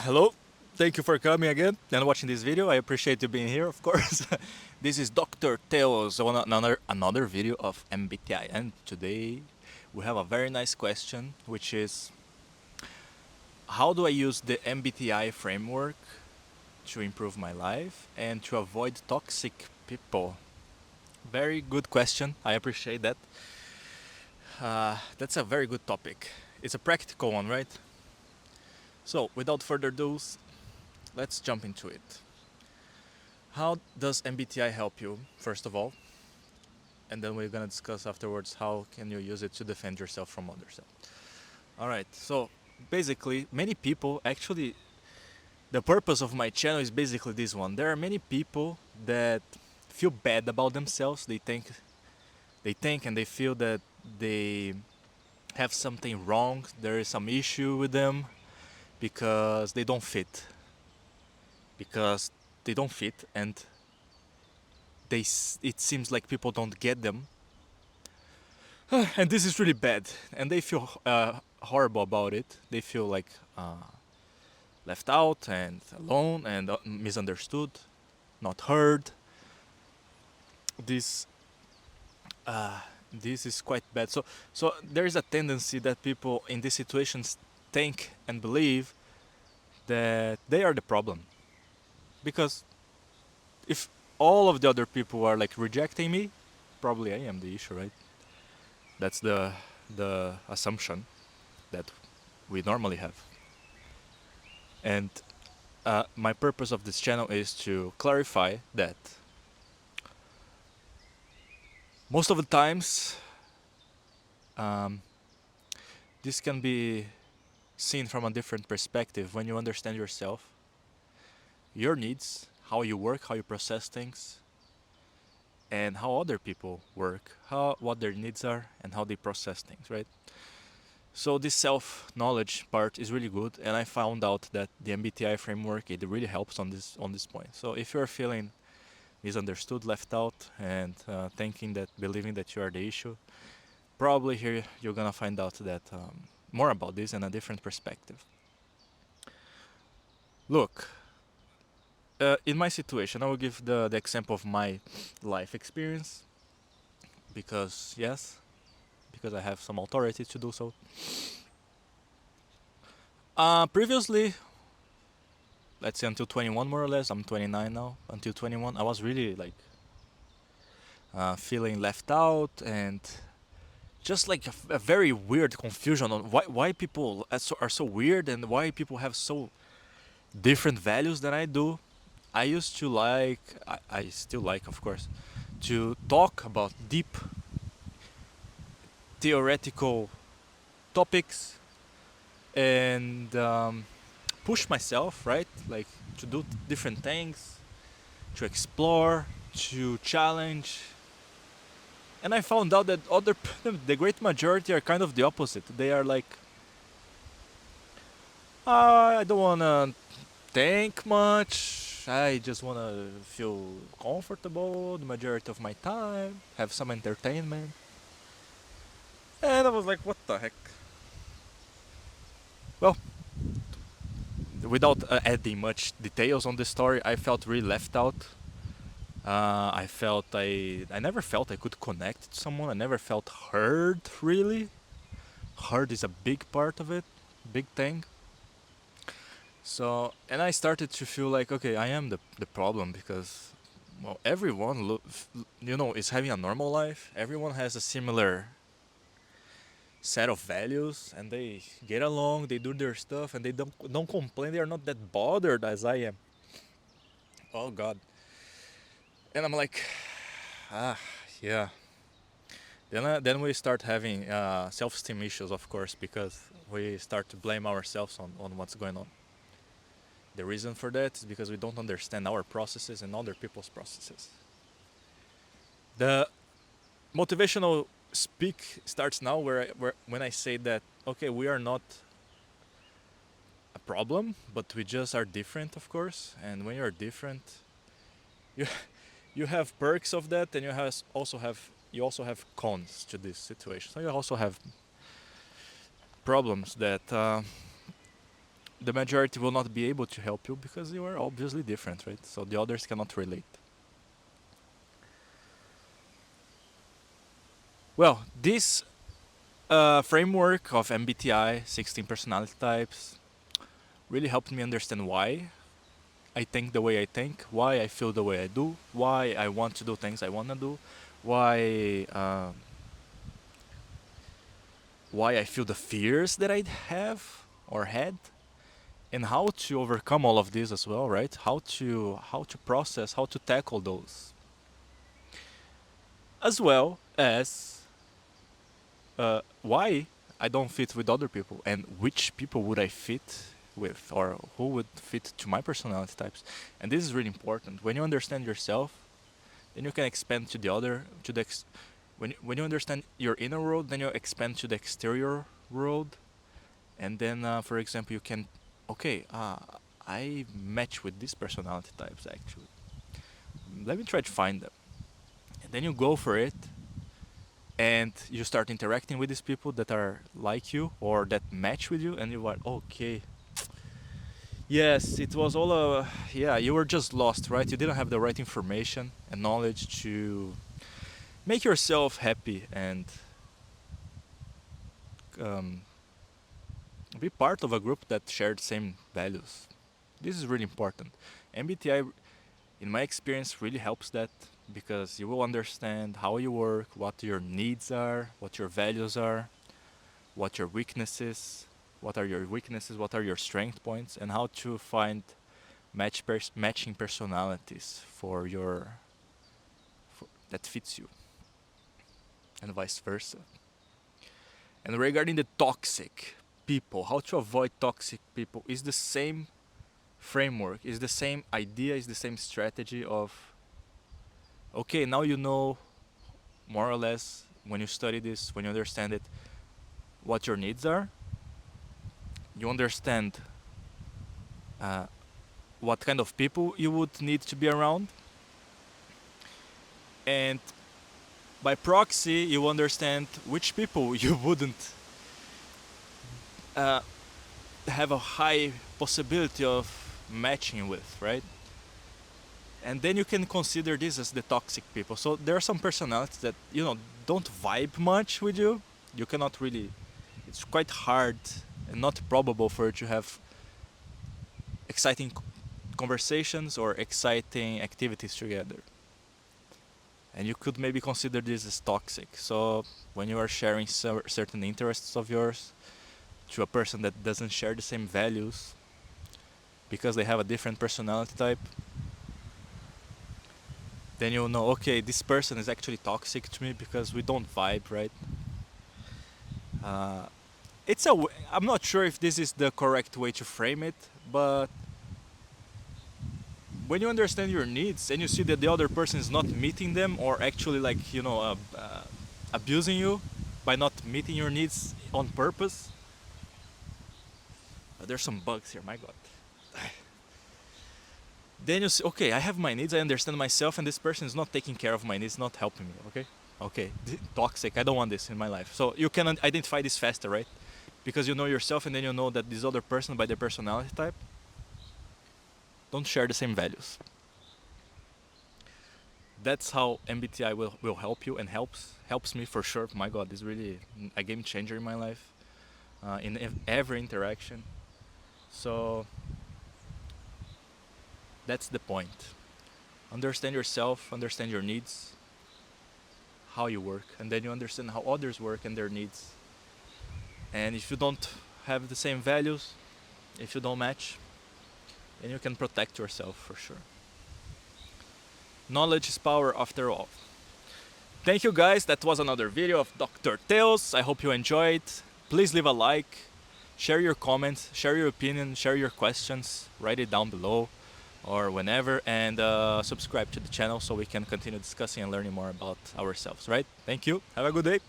Hello, thank you for coming again and watching this video. I appreciate you being here, of course. This is Dr. Theus on another video of MBTI, and today we have a very nice question, which is how do I use the MBTI framework to improve my life and to avoid toxic people? Very good question. I appreciate that. That's a very good topic. It's a practical one, right? So, without further ado, let's jump into it. How does MBTI help you, first of all? And then we're gonna discuss afterwards how can you use it to defend yourself from others. Alright, so basically, many people actually, the purpose of my channel is basically this one. There are many people that feel bad about themselves. They think and they feel that they have something wrong, there is some issue with them because they don't fit. Because they don't fit and it seems like people don't get them. And this is really bad. And they feel horrible about it. They feel like left out and alone and misunderstood, not heard. This this is quite bad. So there is a tendency that people in these situations think and believe that they are the problem. Because if all of the other people are like rejecting me, probably I am the issue, right? That's the assumption that we normally have. And my purpose of this channel is to clarify that most of the times um, this can be seen from a different perspective when you understand yourself, your needs, how you work, how you process things, and how other people work, what their needs are, and how they process things, right? So this self-knowledge part is really good, and I found out that the MBTI framework, it really helps on this point. So if you're feeling misunderstood, left out, and believing that you are the issue, probably here you're gonna find out that more about this and a different perspective. Look, in my situation, I will give the example of my life experience because I have some authority to do so. Previously, let's say until 21 more or less, I'm 29 now, until 21, I was really like feeling left out and just like a very weird confusion on why people are so weird and why people have so different values than I do. I used to I still like, of course, to talk about deep theoretical topics and push myself, right? Like to do different things, to explore, to challenge. And I found out that the great majority are kind of the opposite. They are like, I don't wanna think much. I just wanna feel comfortable the majority of my time, have some entertainment. And I was like, what the heck? Well, without adding much details on the story, I felt really left out. I never felt I could connect to someone. I never felt heard really. Heard is a big part of it, big thing. So, and I started to feel like, okay, I am the problem because, well, everyone, is having a normal life. Everyone has a similar set of values, and they get along. They do their stuff, and they don't complain. They are not that bothered as I am. Oh God. And I'm like, ah, yeah. Then we start having self-esteem issues, of course, because we start to blame ourselves on what's going on. The reason for that is because we don't understand our processes and other people's processes. The motivational speak starts now when I say that, okay, we are not a problem, but we just are different, of course. And when you're different, you you have perks of that, and you also have cons to this situation. So you also have problems that the majority will not be able to help you because you are obviously different, right? So the others cannot relate. Well, this framework of MBTI, 16 personality types, really helped me understand why I think the way I think, why I feel the way I do, why I want to do things I want to do, why why I feel the fears that I have or had, and how to overcome all of this as well, right? How to process, how to tackle those, as well as why I don't fit with other people and which people would I fit with or who would fit to my personality types. And this is really important. When you understand yourself, then you can expand to the other to the when you understand your inner world, then you expand to the exterior world, and then for example you can, okay, I match with these personality types actually. Let me try to find them, and then you go for it, and you start interacting with these people that are like you or that match with you, and you are okay. Yes, it was all a, yeah, you were just lost, right? You didn't have the right information and knowledge to make yourself happy and um, be part of a group that shared same values. This is really important. MBTI, in my experience, really helps that because you will understand how you work, what your needs are, what your values are, what your weaknesses, what are your strength points, and how to find matching personalities for that fits you, and vice versa. And regarding the toxic people, how to avoid toxic people is the same framework, is the same idea, is the same strategy of, okay, now you know more or less when you study this, when you understand it, what your needs are. You understand uh, what kind of people you would need to be around, and by proxy, you understand which people you wouldn't uh, have a high possibility of matching with, right? And then you can consider this as the toxic people. So there are some personalities that don't vibe much with you. You cannot really. It's quite hard and not probable for you to have exciting conversations or exciting activities together. And you could maybe consider this as toxic. So when you are sharing certain interests of yours to a person that doesn't share the same values because they have a different personality type, then you'll know, okay, this person is actually toxic to me because we don't vibe, right? Uh, I'm not sure if this is the correct way to frame it, but when you understand your needs and you see that the other person is not meeting them or actually abusing you by not meeting your needs on purpose. There's some bugs here, my god. Then you say, okay, I have my needs, I understand myself, and this person is not taking care of my needs, not helping me, okay, toxic, I don't want this in my life. So you can identify this faster, right? Because you know yourself, and then you know that this other person, by their personality type, don't share the same values. That's how MBTI will help you, and helps me for sure. My god, it's really a game changer in my life, in every interaction. So that's the point. Understand yourself, understand your needs, how you work, and then you understand how others work and their needs. And if you don't have the same values, if you don't match, then you can protect yourself for sure. Knowledge is power after all. Thank you guys, that was another video of Dr. Theus. I hope you enjoyed. Please leave a like, share your comments, share your opinion, share your questions, write it down below or whenever, and subscribe to the channel so we can continue discussing and learning more about ourselves, right? Thank you, have a good day.